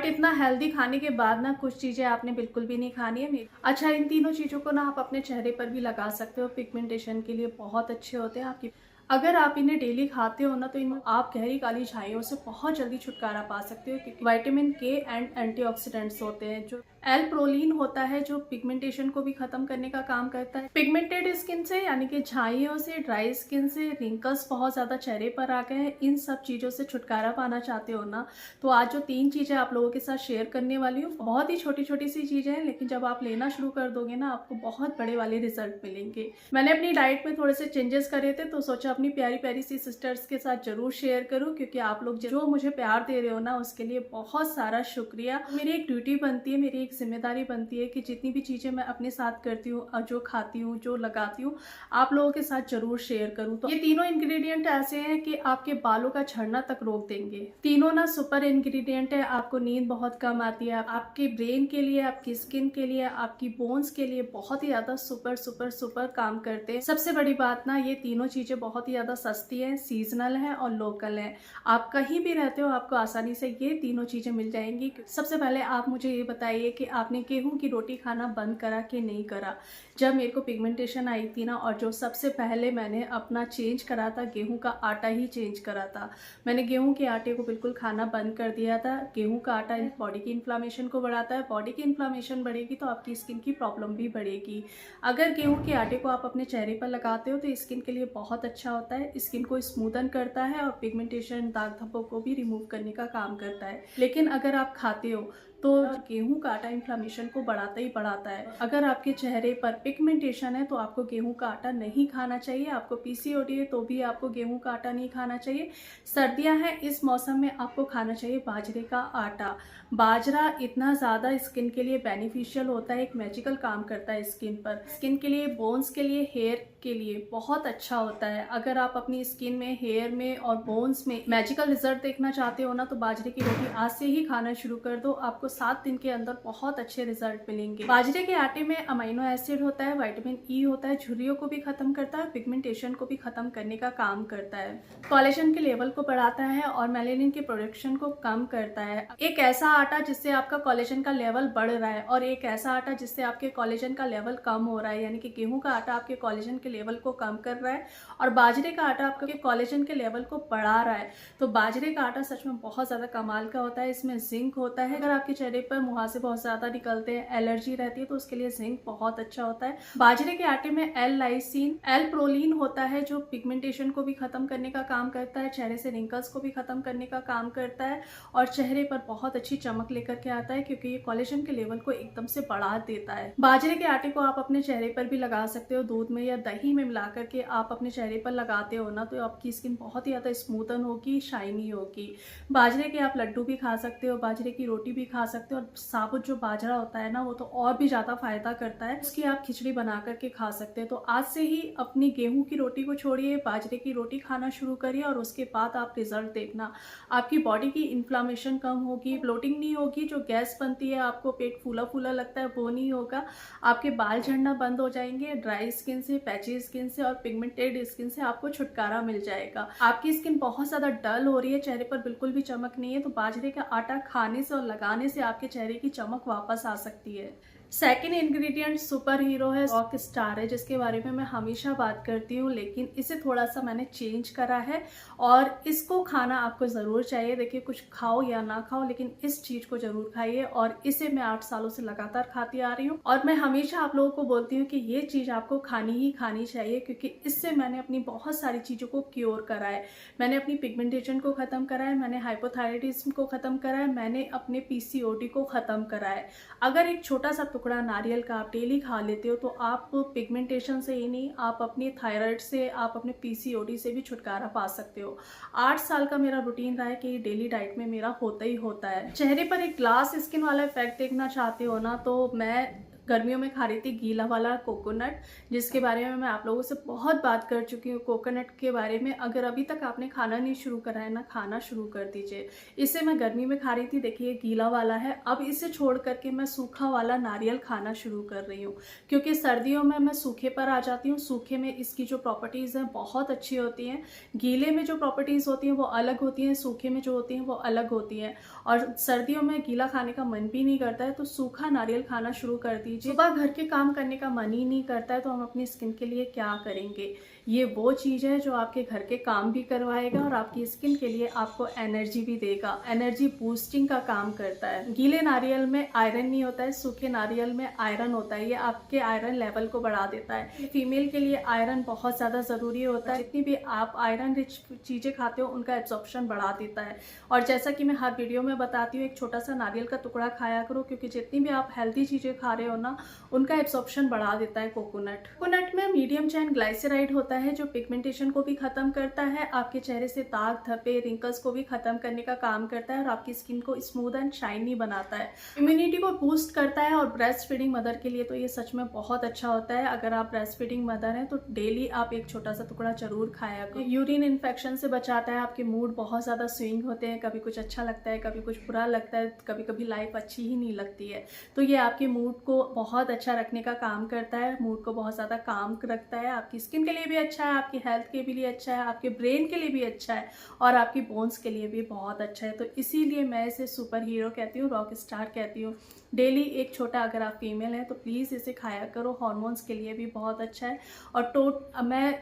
But इतना healthy खाने के बाद ना कुछ चीज़ें आपने बिल्कुल भी नहीं खानी है। अच्छा, इन तीनों चीज़ों को ना आप अपने चेहरे पर भी लगा सकते हो, पिगमेंटेशन के लिए बहुत अच्छे होते हैं आपकी। अगर आप इन्हें डेली खाते हो ना तो इनमें आप गहरी काली झाइयों से बहुत जल्दी छुटकारा पा सकते हो, क्योंकि विटामिन के एंड एंटीऑक्सीडेंट्स होते हैं। जो एल प्रोलीन होता है जो पिगमेंटेशन को भी खत्म करने का काम करता है। पिगमेंटेड स्किन से यानी कि झाइयों से, ड्राई स्किन से, रिंकल्स बहुत ज्यादा चेहरे पर आ गए हैं, इन सब चीजों से छुटकारा पाना चाहते हो ना, तो आज जो 3 चीजें आप लोगों के साथ शेयर करने वाली हूँ, बहुत ही छोटी छोटी सी चीजें हैं, लेकिन जब आप लेना शुरू कर दोगे ना आपको बहुत बड़े वाले रिजल्ट मिलेंगे। मैंने अपनी डाइट में थोड़े से चेंजेस करे थे, तो सोचा अपनी प्यारी प्यारी सी सिस्टर्स के साथ जरूर शेयर करूं, क्योंकि आप लोग जो मुझे प्यार दे रहे हो ना उसके लिए बहुत सारा शुक्रिया। मेरी एक ड्यूटी बनती है, मेरी एक जिम्मेदारी बनती है कि जितनी भी चीजें मैं अपने साथ करती हूँ, जो खाती हूँ, जो लगाती हूँ, आप लोगों के साथ जरूर शेयर करूँ। तो ये तीनों इंग्रेडिएंट ऐसे हैं कि आपके बालों का झड़ना तक रोक देंगे। तीनों ना सुपर इंग्रेडिएंट है। आपको नींद बहुत कम आती है, आपके ब्रेन के लिए, आपकी स्किन के लिए, आपकी बोन्स के लिए बहुत ही ज्यादा सुपर सुपर सुपर काम करते हैं। सबसे बड़ी बात ना, ये तीनों चीजें बहुत ही ज्यादा सस्ती है, सीजनल है और लोकल है। आप कहीं भी रहते हो आपको आसानी से ये तीनों चीजें मिल जाएंगी। सबसे पहले आप मुझे ये बताइए कि आपने गेहूं की रोटी खाना बंद करा कि नहीं करा। जब मेरे को पिगमेंटेशन आई थी ना, और जो सबसे पहले मैंने अपना चेंज करा था, गेहूं का आटा ही चेंज करा था। मैंने गेहूं के आटे को बिल्कुल खाना बंद कर दिया था। गेहूं का आटा बॉडी की इन्फ्लामेशन को बढ़ाता है, बॉडी की इन्फ्लामेशन बढ़ेगी तो आपकी स्किन की प्रॉब्लम भी बढ़ेगी। अगर गेहूं के आटे को आप अपने चेहरे पर लगाते हो तो स्किन के लिए बहुत अच्छा होता है, स्किन को स्मूथन करता है और पिगमेंटेशन, दाग धब्बों को भी रिमूव करने का काम करता है। लेकिन अगर आप खाते हो तो गेहूं का आटा इन्फ्लामेशन को बढ़ाता ही बढ़ाता है। अगर आपके चेहरे पर पिगमेंटेशन है तो आपको गेहूं का आटा नहीं खाना चाहिए। आपको पीसीओडी है तो भी आपको गेहूं का आटा नहीं खाना चाहिए। सर्दियां हैं, इस मौसम में आपको खाना चाहिए बाजरे का आटा। बाजरा इतना ज़्यादा स्किन के लिए बेनिफिशियल होता है, एक मैजिकल काम करता है स्किन पर, स्किन के लिए, बोन्स के लिए, हेयर के लिए बहुत अच्छा होता है। अगर आप अपनी स्किन में, हेयर में और बोन्स में मैजिकल रिजल्ट देखना चाहते हो ना तो बाजरे की रोटी आज से ही खाना शुरू कर दो, आपको 7 दिन के अंदर बहुत अच्छे रिजल्ट मिलेंगे। बाजरे के आटे में अमीनो एसिड होता है, विटामिन ई होता है, झुर्रियों को भी खत्म करता है, पिगमेंटेशन को भी खत्म करने का काम करता है, कोलेजन के लेवल को बढ़ाता है और मेलानिन के प्रोडक्शन को कम करता है। एक ऐसा आटा जिससे आपका कोलेजन का लेवल बढ़ रहा है और एक ऐसा आटा जिससे आपके कोलेजन का लेवल कम हो रहा है, यानी कि गेहूं का आटा आपके कोलेजन के लेवल को कम कर रहा है और बाजरे का आटा आपके कोलेजन के लेवल को बढ़ा रहा है। तो बाजरे का आटा सच में बहुत ज्यादा कमाल का होता है, इसमें जिंक होता है। अगर आपके चेहरे पर मुहासे बहुत ज्यादा निकलते हैं, एलर्जी रहती है, तो उसके लिए जिंक बहुत अच्छा होता है। बाजरे के आटे में एल लाइसिन, एल प्रोलीन होता है जो पिगमेंटेशन को भी खत्म करने का काम करता है, चेहरे से रिंकल्स को भी खत्म करने का काम करता है और चेहरे पर बहुत अच्छी चमक लेकर के आता है, क्योंकि ये कोलेजन के लेवल को एकदम से बढ़ा देता है। बाजरे के आटे को आप अपने चेहरे पर भी लगा सकते हो, दूध में या दही में मिला करके आप अपने चेहरे पर लगाते हो ना तो आपकी स्किन बहुत ही ज्यादा स्मूथन होगी, शाइनी होगी। बाजरे के आप लड्डू भी खा सकते हो, बाजरे की रोटी भी खा सकते हो और साबुत जो बाजरा होता है ना वो तो और भी ज्यादा फायदा करता है, उसकी आप खिचड़ी बना करके खा सकते हो। तो आज से ही अपनी गेहूं की रोटी को छोड़िए, बाजरे की रोटी खाना शुरू करिए और उसके बाद आप रिजल्ट देखना। आपकी बॉडी की इन्फ्लामेशन कम होगी, ब्लोटिंग नहीं होगी, जो गैस बनती है, आपको पेट फूला फूला लगता है, वो नहीं होगा। आपके बाल झड़ना बंद हो जाएंगे, ड्राई स्किन से, पैची स्किन से और पिगमेंटेड स्किन से आपको छुटकारा मिल जाएगा। आपकी स्किन बहुत ज्यादा डल हो रही है, चेहरे पर बिल्कुल भी चमक नहीं है, तो बाजरे का आटा खाने से और लगाने से आपके चेहरे की चमक वापस आ सकती है। सेकेंड इंग्रेडिएंट सुपर हीरो है, रॉक स्टार है, जिसके बारे में मैं हमेशा बात करती हूँ, लेकिन इसे थोड़ा सा मैंने चेंज करा है और इसको खाना आपको ज़रूर चाहिए। देखिए, कुछ खाओ या ना खाओ लेकिन इस चीज़ को ज़रूर खाइए और इसे मैं 8 सालों से लगातार खाती आ रही हूँ और मैं हमेशा आप लोगों को बोलती हूँ कि ये चीज़ आपको खानी ही खानी चाहिए, क्योंकि इससे मैंने अपनी बहुत सारी चीज़ों को क्योर करा है। मैंने अपनी पिगमेंटेशन को ख़त्म करा है, मैंने हाइपोथायराइडिज्म को ख़त्म करा है, मैंने अपने पीसीओडी को ख़त्म करा है। अगर एक छोटा सा टुकड़ा नारियल का आप डेली खा लेते हो तो आप पिगमेंटेशन से ही नहीं, आप अपनी थायराइड से, आप अपने पीसीओडी से भी छुटकारा पा सकते हो। 8 साल का मेरा रूटीन रहा है कि डेली डाइट में मेरा होता ही होता है। चेहरे पर एक ग्लास स्किन वाला इफेक्ट देखना चाहते हो ना तो मैं गर्मियों में खा रही थी गीला वाला कोकोनट, जिसके बारे में मैं आप लोगों से बहुत बात कर चुकी हूँ कोकोनट के बारे में। अगर अभी तक आपने खाना नहीं शुरू करा है ना, खाना शुरू कर दीजिए। इसे मैं गर्मी में खा रही थी, देखिए गीला वाला है। अब इसे छोड़ करके मैं सूखा वाला नारियल खाना शुरू कर रही हूँ, क्योंकि सर्दियों में मैं सूखे पर आ जाती हूँ। सूखे में इसकी जो प्रॉपर्टीज़ हैं बहुत अच्छी होती हैं, गीले में जो प्रॉपर्टीज़ होती हैं वो अलग होती हैं, सूखे में जो होती हैं वो अलग होती हैं। और सर्दियों में गीला खाने का मन भी नहीं करता है, तो सूखा नारियल खाना शुरू कर दीजिए। सुबह घर के काम करने का मन ही नहीं करता है, तो हम अपनी स्किन के लिए क्या करेंगे? ये वो चीज़ है जो आपके घर के काम भी करवाएगा और आपकी स्किन के लिए आपको एनर्जी भी देगा, एनर्जी बूस्टिंग का काम करता है। गीले नारियल में आयरन नहीं होता है, सूखे नारियल में आयरन होता है। ये आपके आयरन लेवल को बढ़ा देता है। फीमेल के लिए आयरन बहुत ज़्यादा ज़रूरी होता है। जितनी भी आप आयरन रिच चीज़ें खाते हो उनका एब्जॉर्प्शन बढ़ा देता है। और जैसा कि मैं हर वीडियो में बताती हूँ, एक छोटा सा नारियल का टुकड़ा खाया करो, क्योंकि जितनी भी आप हेल्दी चीज़ें खा रहे हो ना, उनका एब्जॉर्प्शन बढ़ा देता है कोकोनट। कोकोनट में मीडियम चेन ग्लाइसराइड होता है, जो पिगमेंटेशन को भी खत्म करता है, आपके चेहरे से दाग धब्बे रिंकल्स को भी खत्म करने का काम करता है और आपकी स्किन को स्मूथ एंड शाइनी बनाता है। इम्यूनिटी को बूस्ट करता है और ब्रेस्ट फीडिंग मदर के लिए तो ये सच में बहुत अच्छा होता है। अगर आप ब्रेस्ट फीडिंग मदर हैं तो डेली आप एक छोटा सा टुकड़ा जरूर खाया करो। यूरिन इन्फेक्शन से बचाता है। आपके मूड बहुत ज़्यादा स्विंग होते हैं, कभी कुछ अच्छा लगता है, कभी कुछ बुरा लगता है, कभी कभी लाइफ अच्छी ही नहीं लगती है, तो ये आपके मूड को बहुत अच्छा रखने का काम करता है, मूड को बहुत ज़्यादा काम रखता है। आपकी स्किन के लिए भी अच्छा है, आपकी हेल्थ के लिए अच्छा है, आपके ब्रेन के लिए भी अच्छा है और आपकी बोन्स के लिए भी बहुत अच्छा है। तो इसीलिए मैं इसे सुपर हीरो कहती हूँ, रॉक स्टार कहती हूँ। डेली एक छोटा, अगर आप फीमेल हैं तो प्लीज़ इसे खाया करो, हार्मोन्स के लिए भी बहुत अच्छा है। और मैं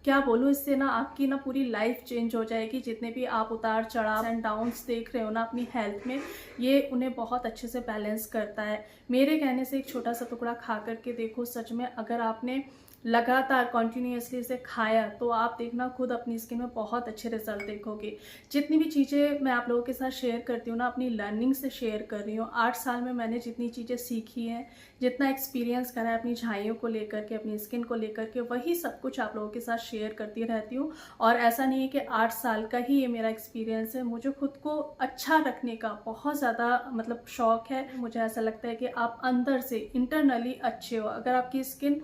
क्या बोलूँ, इससे ना आपकी ना पूरी लाइफ चेंज हो जाएगी। जितने भी आप उतार चढ़ाव एंड डाउन्स देख रहे हो ना अपनी हेल्थ में, ये उन्हें बहुत अच्छे से बैलेंस करता है। मेरे कहने से एक छोटा सा टुकड़ा खा करके देखो, सच में अगर आपने लगातार कॉन्टीन्यूसली इसे खाया तो आप देखना खुद अपनी स्किन में बहुत अच्छे रिजल्ट देखोगे। जितनी भी चीज़ें मैं आप लोगों के साथ शेयर करती हूँ ना, अपनी लर्निंग से शेयर कर रही हूँ। 8 साल में मैंने जितनी चीज़ें सीखी हैं, जितना एक्सपीरियंस करा है अपनी झाइयों को लेकर के, अपनी स्किन को लेकर के, वही सब कुछ आप लोगों के साथ शेयर करती रहती हूँ। और ऐसा नहीं है कि 8 साल का ही ये मेरा एक्सपीरियंस है। मुझे खुद को अच्छा रखने का बहुत ज़्यादा मतलब शौक है। मुझे ऐसा लगता है कि आप अंदर से इंटरनली अच्छे हो। अगर आपकी स्किन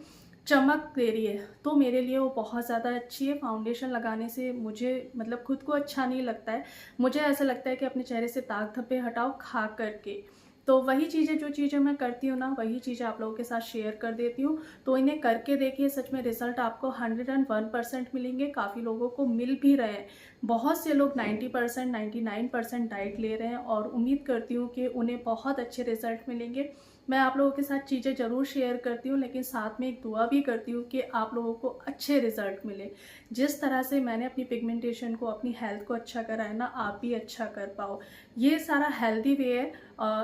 चमक दे रही है तो मेरे लिए वो बहुत ज़्यादा अच्छी है। फाउंडेशन लगाने से मुझे मतलब खुद को अच्छा नहीं लगता है। मुझे ऐसा लगता है कि अपने चेहरे से दाग धब्बे हटाओ खा करके। तो वही चीज़ें, जो चीज़ें मैं करती हूँ ना, वही चीज़ें आप लोगों के साथ शेयर कर देती हूँ। तो इन्हें करके देखिए, सच में रिजल्ट आपको 101% मिलेंगे। काफ़ी लोगों को मिल भी रहे हैं। बहुत से लोग 90%, 99% डाइट ले रहे हैं और उम्मीद करती हूँ कि उन्हें बहुत अच्छे रिजल्ट मिलेंगे। मैं आप लोगों के साथ चीज़ें ज़रूर शेयर करती हूँ, लेकिन साथ में एक दुआ भी करती हूँ कि आप लोगों को अच्छे रिजल्ट मिले। जिस तरह से मैंने अपनी पिगमेंटेशन को, अपनी हेल्थ को अच्छा करा है ना, आप भी अच्छा कर पाओ। ये सारा हेल्दी वे है,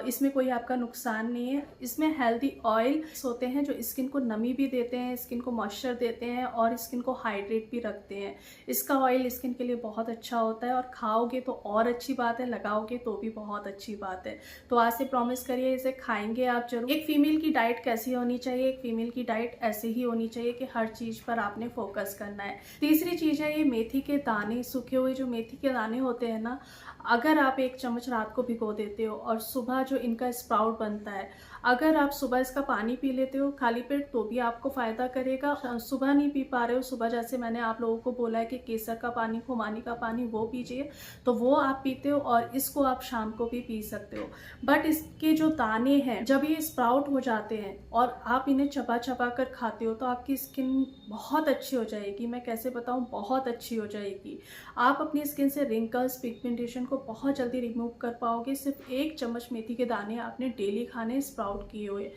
इसमें कोई आपका नुकसान नहीं है। इसमें हेल्दी ऑयल्स होते हैं जो स्किन को नमी भी देते हैं, स्किन को मॉइस्चर देते हैं और स्किन को हाइड्रेट भी रखते हैं। इसका ऑयल स्किन के लिए बहुत अच्छा होता है और खाओगे तो और अच्छी बात है, लगाओगे तो भी बहुत अच्छी बात है। तो आज से प्रॉमिस करिए, इसे खाएंगे आप जरूर। एक फीमेल की डाइट कैसी होनी चाहिए? एक फीमेल की डाइट ऐसे ही होनी चाहिए कि हर चीज़ पर आपने फोकस करना है। तीसरी चीज़ है ये मेथी के दाने। सूखे हुए जो मेथी के दाने होते हैं ना, अगर आप 1 चम्मच रात को भिगो देते हो और सुबह जो इनका स्प्राउट बनता है, अगर आप सुबह इसका पानी पी लेते हो खाली पेट तो भी आपको फ़ायदा करेगा। सुबह नहीं पी पा रहे हो, सुबह जैसे मैंने आप लोगों को बोला है कि केसर का पानी, खुमानी का पानी वो पीजिए, तो वो आप पीते हो और इसको आप शाम को भी पी सकते हो। बट इसके जो दाने हैं, जब ये स्प्राउट हो जाते हैं और आप इन्हें चबा चबा कर खाते हो तो आपकी स्किन बहुत अच्छी हो जाएगी। मैं कैसे बताऊँ, बहुत अच्छी हो जाएगी। आप अपनी स्किन से रिंकल्स, पिगमेंटेशन को बहुत जल्दी रिमूव कर पाओगे। सिर्फ 1 चम्मच मेथी के दाने आपने डेली खाने, स्प्राउट किए हुए।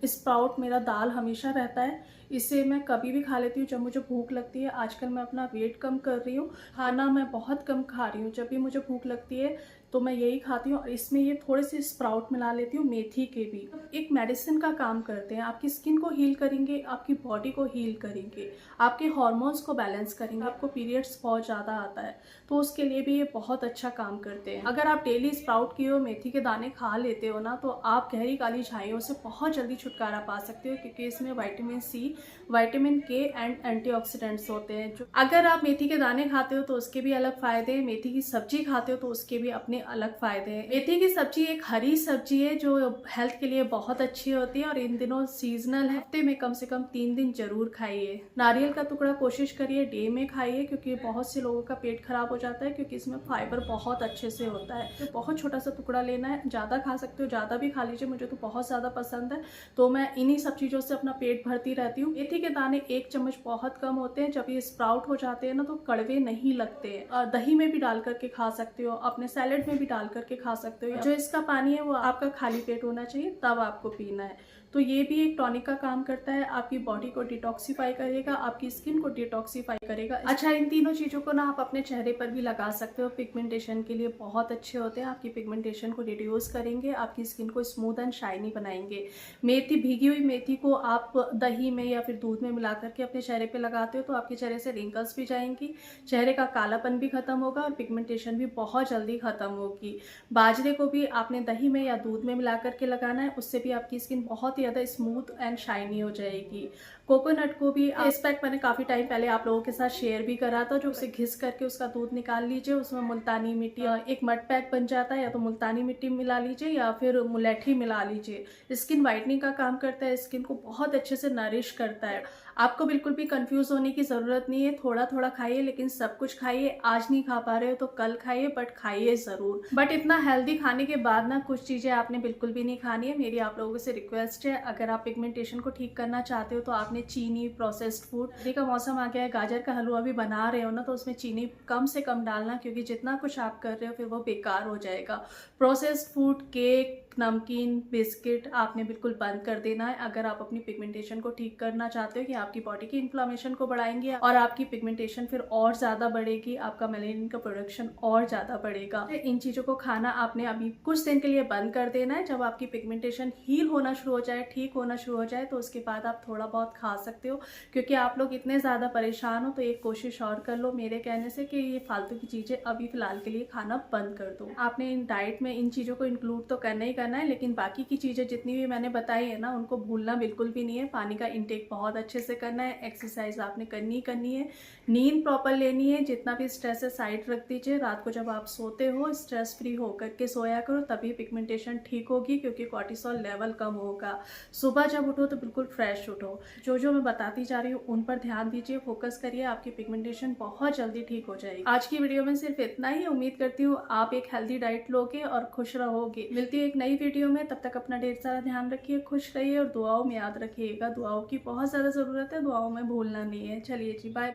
स्प्राउट मेरा दाल हमेशा रहता है, इसे मैं कभी भी खा लेती हूँ जब मुझे भूख लगती है। आजकल मैं अपना वेट कम कर रही हूँ, खाना मैं बहुत कम खा रही हूँ। जब भी मुझे भूख लगती है तो मैं यही खाती हूँ और इसमें ये थोड़े से स्प्राउट मिला लेती हूँ, मेथी के भी। एक मेडिसिन का काम करते हैं, आपकी स्किन को हील करेंगे, आपकी बॉडी को हील करेंगे, आपके हार्मोन्स को बैलेंस करेंगे। आपको पीरियड्स बहुत ज़्यादा आता है तो उसके लिए भी ये बहुत अच्छा काम करते हैं। अगर आप डेली स्प्राउट किए हो मेथी के दाने खा लेते हो ना, तो आप गहरी काली झाइयों से बहुत जल्दी छुटकारा पा सकते हो, क्योंकि इसमें विटामिन सी, विटामिन के एंड एंटीऑक्सीडेंट्स होते हैं। जो अगर आप मेथी के दाने खाते हो तो उसके भी अलग फायदे हैं, मेथी की सब्जी खाते हो तो उसके भी अपने अपने अलग फायदे हैं। मेथी की सब्जी एक हरी सब्जी है जो हेल्थ के लिए बहुत अच्छी होती है और इन दिनों सीजनल है। हफ्ते में कम से कम 3 दिन जरूर खाइए। नारियल का टुकड़ा कोशिश करिए डे में खाइए, क्योंकि बहुत से लोगों का पेट खराब हो जाता है, क्योंकि इसमें फाइबर बहुत अच्छे से होता है। तो बहुत छोटा सा टुकड़ा लेना है, ज़्यादा खा सकते हो, ज़्यादा भी खा लीजिए, मुझे तो बहुत ज़्यादा पसंद है, तो मैं इन्हीं सब चीज़ों से अपना पेट भरती रहती हूँ। मेथी के दाने 1 चम्मच बहुत कम होते हैं, जब ये स्प्राउट हो जाते हैं ना तो कड़वे नहीं लगते हैं। दही में भी डाल करके खा सकते हो, अपने सैलेड में भी डाल करके खा सकते हो। जो इसका पानी है वो आपका खाली पेट होना चाहिए, तब आपको पीना है। तो ये भी एक टॉनिक का काम करता है, आपकी बॉडी को डिटॉक्सीफाई करेगा, आपकी स्किन को डिटॉक्सीफाई करेगा। अच्छा, इन तीनों चीज़ों को ना आप अपने चेहरे पर भी लगा सकते हो, पिगमेंटेशन के लिए बहुत अच्छे होते हैं। आपकी पिगमेंटेशन को रिड्यूस करेंगे, आपकी स्किन को स्मूथ एंड शाइनी बनाएंगे। मेथी, भीगी हुई मेथी को आप दही में या फिर दूध में मिला करके अपने चेहरे पे लगाते हो तो आपके चेहरे से रिंकल्स भी जाएंगी, चेहरे का कालापन भी खत्म होगा और पिगमेंटेशन भी बहुत जल्दी खत्म होगी। बाजरे को भी आपने दही में या दूध में मिला करके लगाना है, उससे भी आपकी स्किन बहुत ही ज़्यादा स्मूथ एंड शाइनी हो जाएगी। कोकोनट को भी इस पैक मैंने काफ़ी टाइम पहले आप लोगों के साथ शेयर भी करा था, जो उसे घिस करके उसका दूध निकाल लीजिए, उसमें मुल्तानी मिट्टी, एक मड पैक बन जाता है, या तो मुल्तानी मिट्टी मिला लीजिए या फिर मुलेठी मिला लीजिए। स्किन वाइटनिंग का काम करता है, स्किन को बहुत अच्छे से नरिश करता है। आपको बिल्कुल भी कंफ्यूज होने की ज़रूरत नहीं है, थोड़ा थोड़ा खाइए, लेकिन सब कुछ खाइए। आज नहीं खा पा रहे हो तो कल खाइए, बट खाइए ज़रूर। बट इतना हेल्दी खाने के बाद ना कुछ चीज़ें आपने बिल्कुल भी नहीं खानी है। मेरी आप लोगों से रिक्वेस्ट है, अगर आप पिगमेंटेशन को ठीक करना चाहते हो तो आपने चीनी, प्रोसेस्ड फूड, सर्दी का मौसम आ गया है, गाजर का हलवा भी बना रहे हो ना तो उसमें चीनी कम से कम डालना, क्योंकि जितना कुछ आप कर रहे हो फिर वो बेकार हो जाएगा। प्रोसेस्ड फूड, केक, नमकीन, बिस्किट आपने बिल्कुल बंद कर देना है, अगर आप अपनी पिगमेंटेशन को ठीक करना चाहते हो, कि आपकी बॉडी की इन्फ्लामेशन को बढ़ाएंगे और आपकी पिगमेंटेशन फिर और ज़्यादा बढ़ेगी, आपका मेलानिन का प्रोडक्शन और ज़्यादा बढ़ेगा। इन चीज़ों को खाना आपने अभी कुछ दिन के लिए बंद कर देना है। जब आपकी पिगमेंटेशन हील होना शुरू हो जाए, ठीक होना शुरू हो जाए, तो उसके बाद आप थोड़ा बहुत खा सकते हो। क्योंकि आप लोग इतने ज़्यादा परेशान हो तो एक कोशिश और कर लो मेरे कहने से, कि ये फालतू की चीज़ें अभी फ़िलहाल के लिए खाना बंद कर दो। आपने इन डाइट में इन चीज़ों को इंक्लूड तो करना ही करना है, लेकिन बाकी की चीज़ें जितनी भी मैंने बताई है ना उनको भूलना बिल्कुल भी नहीं है। पानी का इंटेक बहुत अच्छे से करना है, एक्सरसाइज आपने करनी है, नींद प्रॉपर लेनी है, जितना भी स्ट्रेस है साइड रख दीजिए। रात को जब आप सोते हो स्ट्रेस फ्री होकर के सोया करो, तभी पिगमेंटेशन ठीक होगी, क्योंकि कॉर्टिसोल लेवल कम होगा। सुबह जब उठो तो बिल्कुल फ्रेश उठो। जो मैं बताती जा रही हूँ उन पर ध्यान दीजिए, फोकस करिए, आपकी पिगमेंटेशन बहुत जल्दी ठीक हो जाएगी। आज की वीडियो में सिर्फ इतना ही। उम्मीद करती हूँ आप एक हेल्दी डाइट लोगे और खुश रहोगे। मिलती है एक नई वीडियो में, तब तक अपना ढेर सारा ध्यान रखिए, खुश रहिए और दुआओं में याद रखिएगा। दुआओं की बहुत ज़्यादा ज़रूरत है, दुआओं में भूलना नहीं है। चलिए जी, बाय।